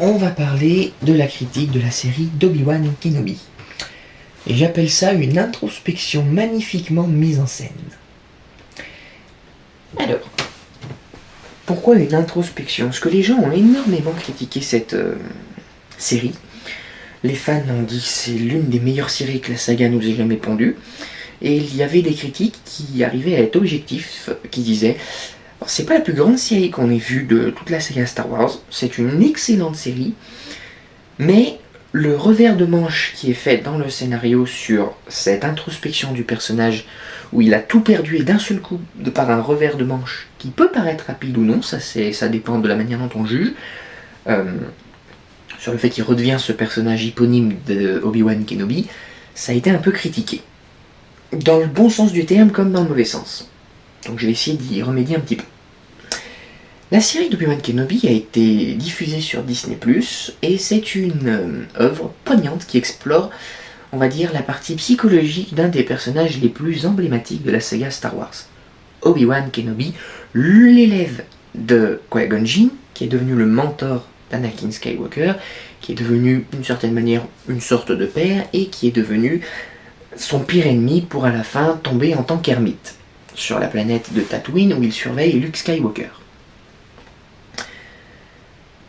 on va parler de la critique de la série d'Obi-Wan Kenobi. Et j'appelle ça une introspection magnifiquement mise en scène. Alors, pourquoi une introspection? Parce que les gens ont énormément critiqué cette série. Les fans ont dit que c'est l'une des meilleures séries que la saga nous ait jamais pondue. Et il y avait des critiques qui arrivaient à être objectifs, qui disaient « C'est pas la plus grande série qu'on ait vue de toute la saga Star Wars, c'est une excellente série, mais le revers de manche qui est fait dans le scénario sur cette introspection du personnage où il a tout perdu et d'un seul coup, de par un revers de manche qui peut paraître rapide ou non, ça dépend de la manière dont on juge, sur le fait qu'il redevient ce personnage éponyme de Obi-Wan Kenobi, ça a été un peu critiqué. Dans le bon sens du terme comme dans le mauvais sens. Donc je vais essayer d'y remédier un petit peu. La série d'Obi-Wan Kenobi a été diffusée sur Disney+, et c'est une œuvre poignante qui explore, on va dire, la partie psychologique d'un des personnages les plus emblématiques de la saga Star Wars. Obi-Wan Kenobi, l'élève de Qui-Gon Jinn, qui est devenu le mentor d'Anakin Skywalker, qui est devenu, d'une certaine manière, une sorte de père, et qui est devenu son pire ennemi pour à la fin tomber en tant qu'ermite, sur la planète de Tatooine où il surveille Luke Skywalker.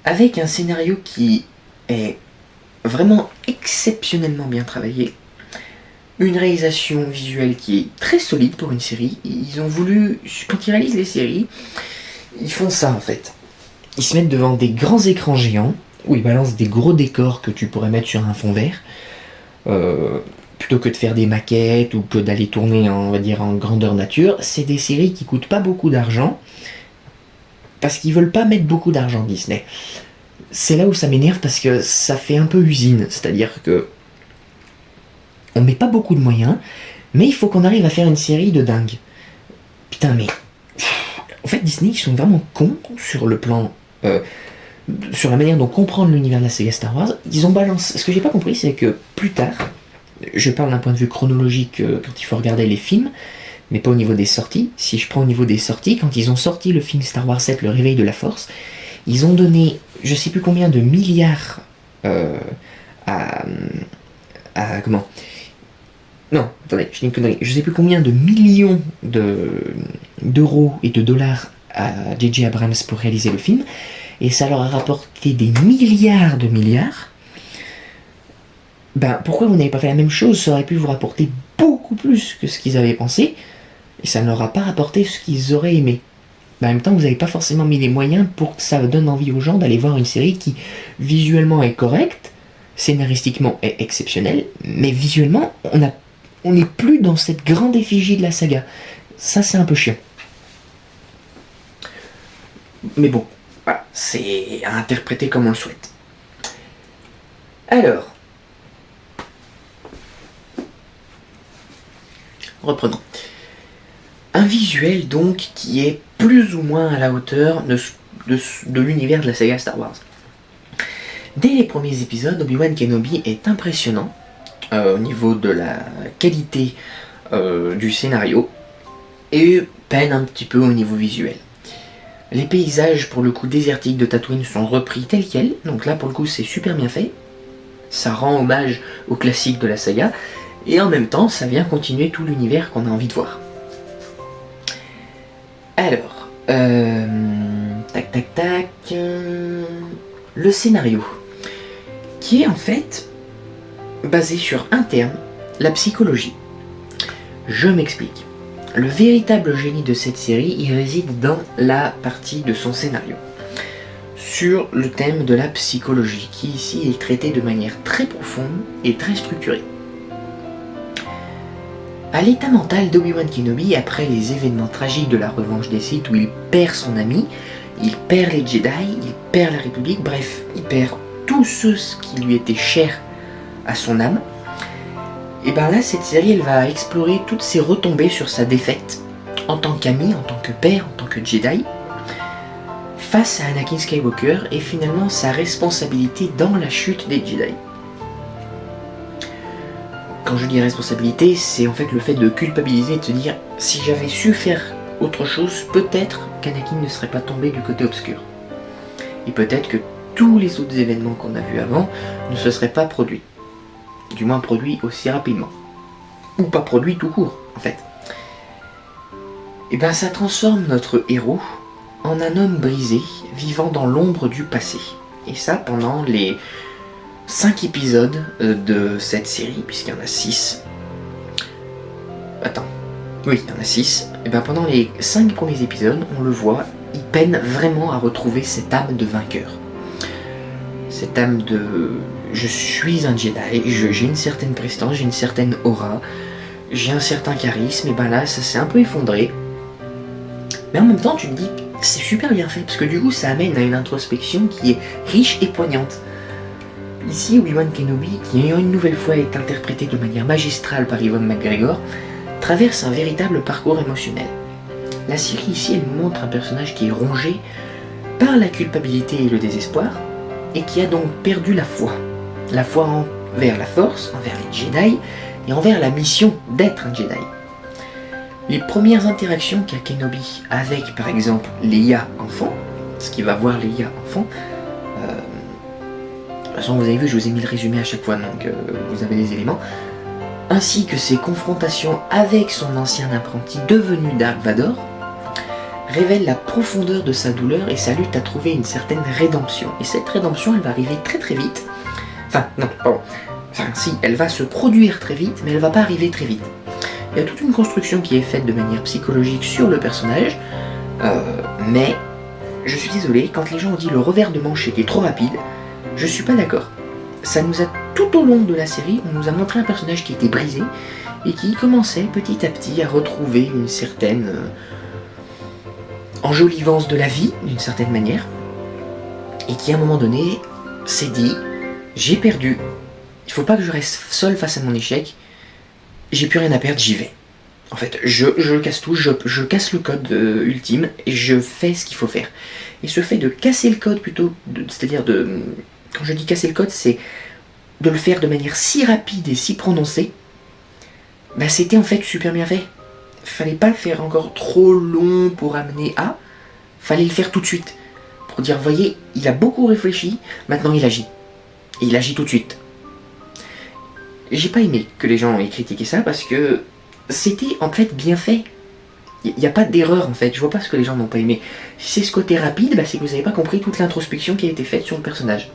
Avec un scénario qui est vraiment exceptionnellement bien travaillé, une réalisation visuelle qui est très solide pour une série. Ils ont voulu, quand ils réalisent les séries, ils font ça en fait. Ils se mettent devant des grands écrans géants, où ils balancent des gros décors que tu pourrais mettre sur un fond vert, plutôt que de faire des maquettes ou que d'aller tourner on va dire en grandeur nature. C'est des séries qui coûtent pas beaucoup d'argent, parce qu'ils veulent pas mettre beaucoup d'argent Disney. C'est là où ça m'énerve parce que ça fait un peu usine, c'est-à-dire que on met pas beaucoup de moyens, mais il faut qu'on arrive à faire une série de dingue. Putain mais... En fait Disney ils sont vraiment cons sur le plan... sur la manière dont comprendre l'univers de la saga Star Wars. Ils ont balancé... Ce que j'ai pas compris c'est que plus tard, je parle d'un point de vue chronologique quand il faut regarder les films, mais pas au niveau des sorties. Si je prends au niveau des sorties, quand ils ont sorti le film Star Wars 7, Le Réveil de la Force, ils ont donné je sais plus combien de milliards à comment... Non, attendez, je dis une connerie. Je sais plus combien de millions d'euros et de dollars à J.J. Abrams pour réaliser le film, et ça leur a rapporté des milliards de milliards. Ben, pourquoi vous n'avez pas fait la même chose? Ça aurait pu vous rapporter beaucoup plus que ce qu'ils avaient pensé, et ça ne leur a pas rapporté ce qu'ils auraient aimé. Ben, en même temps, vous n'avez pas forcément mis les moyens pour que ça donne envie aux gens d'aller voir une série qui, visuellement, est correcte, scénaristiquement est exceptionnelle, mais visuellement, on n'est plus dans cette grande effigie de la saga. Ça, c'est un peu chiant. Mais bon, voilà, c'est à interpréter comme on le souhaite. Alors, reprenons. Un visuel donc qui est plus ou moins à la hauteur de l'univers de la saga Star Wars. Dès les premiers épisodes, Obi-Wan Kenobi est impressionnant au niveau de la qualité du scénario et peine un petit peu au niveau visuel. Les paysages pour le coup désertiques de Tatooine sont repris tels quels, donc là pour le coup c'est super bien fait. Ça rend hommage aux classiques de la saga et en même temps ça vient continuer tout l'univers qu'on a envie de voir. Alors, le scénario, qui est en fait basé sur un terme, la psychologie. Je m'explique. Le véritable génie de cette série, il réside dans la partie de son scénario, sur le thème de la psychologie, qui ici est traité de manière très profonde et très structurée. À l'état mental d'Obi-Wan Kenobi, après les événements tragiques de la revanche des Sith où il perd son ami, il perd les Jedi, il perd la République, bref, il perd tous ceux qui lui étaient chers à son âme, et bien là, cette série, elle va explorer toutes ses retombées sur sa défaite, en tant qu'ami, en tant que père, en tant que Jedi, face à Anakin Skywalker, et finalement sa responsabilité dans la chute des Jedi. Quand je dis responsabilité, c'est en fait le fait de culpabiliser et de se dire si j'avais su faire autre chose, peut-être qu'Anakin ne serait pas tombé du côté obscur. Et peut-être que tous les autres événements qu'on a vus avant ne se seraient pas produits. Du moins produits aussi rapidement. Ou pas produits tout court, en fait. Et ben ça transforme notre héros en un homme brisé, vivant dans l'ombre du passé. Et ça pendant les 5 épisodes de cette série, puisqu'il y en a 6. Attends. Oui, il y en a 6. Et ben pendant les 5 premiers épisodes, on le voit, il peine vraiment à retrouver cette âme de vainqueur. Cette âme de... Je suis un Jedi, j'ai une certaine prestance, j'ai une certaine aura, j'ai un certain charisme, et ben là, ça s'est un peu effondré. Mais en même temps, tu te dis, c'est super bien fait, parce que du coup, ça amène à une introspection qui est riche et poignante. Ici, Obi-Wan Kenobi, qui une nouvelle fois est interprété de manière magistrale par Ewan McGregor, traverse un véritable parcours émotionnel. La série ici, elle nous montre un personnage qui est rongé par la culpabilité et le désespoir, et qui a donc perdu la foi. La foi envers la Force, envers les Jedi, et envers la mission d'être un Jedi. Les premières interactions qu'a Kenobi avec, par exemple, Leia enfant, ce qui va voir Leia enfant, de toute façon vous avez vu, je vous ai mis le résumé à chaque fois, donc vous avez les éléments, ainsi que ses confrontations avec son ancien apprenti devenu Dark Vador, révèlent la profondeur de sa douleur et sa lutte à trouver une certaine rédemption. Et cette rédemption, elle va arriver très très vite. Enfin, non, pardon. Enfin, si, elle va se produire très vite, mais elle va pas arriver très vite. Il y a toute une construction qui est faite de manière psychologique sur le personnage, mais je suis désolé, quand les gens ont dit le revers de manche était trop rapide, je suis pas d'accord. Ça nous a, tout au long de la série, on nous a montré un personnage qui était brisé et qui commençait petit à petit à retrouver une certaine enjolivance de la vie, d'une certaine manière, et qui à un moment donné s'est dit, j'ai perdu, il faut pas que je reste seul face à mon échec, j'ai plus rien à perdre, j'y vais. En fait, je casse tout, je casse le code ultime et je fais ce qu'il faut faire. Et ce fait de casser le code plutôt, c'est-à-dire de... Quand je dis casser le code, c'est de le faire de manière si rapide et si prononcée, bah c'était en fait super bien fait. Fallait pas le faire encore trop long pour amener à, fallait le faire tout de suite. Pour dire, voyez, il a beaucoup réfléchi, maintenant il agit. Et il agit tout de suite. J'ai pas aimé que les gens aient critiqué ça parce que c'était en fait bien fait. Il n'y a pas d'erreur en fait, je vois pas ce que les gens n'ont pas aimé. Si c'est ce côté rapide, bah c'est que vous n'avez pas compris toute l'introspection qui a été faite sur le personnage.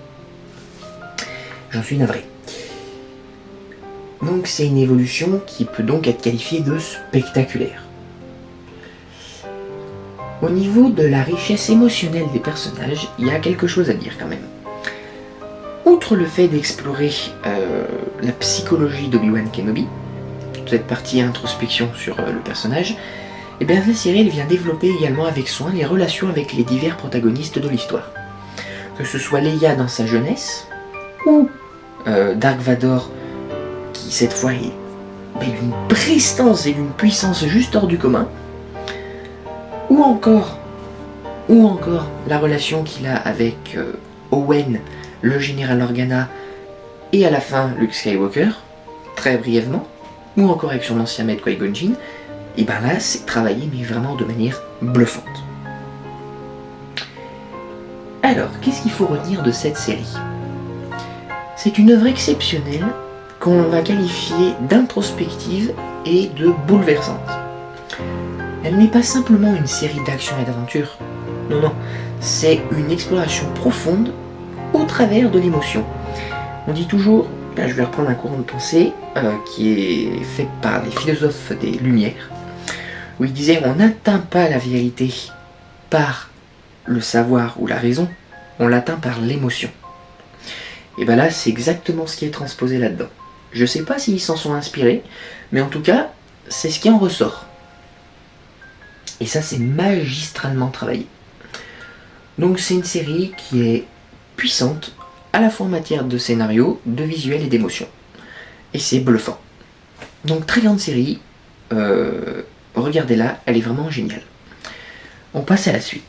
J'en suis navré. Donc c'est une évolution qui peut donc être qualifiée de spectaculaire. Au niveau de la richesse émotionnelle des personnages, il y a quelque chose à dire quand même. Outre le fait d'explorer la psychologie d'Obi-Wan Kenobi, toute cette partie introspection sur le personnage, et bien la série elle vient développer également avec soin les relations avec les divers protagonistes de l'histoire. Que ce soit Leia dans sa jeunesse, ou Dark Vador, qui cette fois est d'une prestance et d'une puissance juste hors du commun, ou encore la relation qu'il a avec Owen, le général Organa, et à la fin Luke Skywalker, très brièvement, ou encore avec son ancien maître Qui-Gon Jinn, et ben là c'est travaillé mais vraiment de manière bluffante. Alors, qu'est-ce qu'il faut retenir de cette série ? C'est une œuvre exceptionnelle qu'on va qualifier d'introspective et de bouleversante. Elle n'est pas simplement une série d'action et d'aventure, non, c'est une exploration profonde au travers de l'émotion. On dit toujours, je vais reprendre un courant de pensée qui est fait par les philosophes des Lumières, où ils disaient on n'atteint pas la vérité par le savoir ou la raison, on l'atteint par l'émotion. Et ben là c'est exactement ce qui est transposé là-dedans. Je sais pas s'ils s'en sont inspirés, mais en tout cas c'est ce qui en ressort. Et ça c'est magistralement travaillé. Donc c'est une série qui est puissante, à la fois en matière de scénario, de visuel et d'émotion. Et c'est bluffant. Donc très grande série, regardez-la, elle est vraiment géniale. On passe à la suite.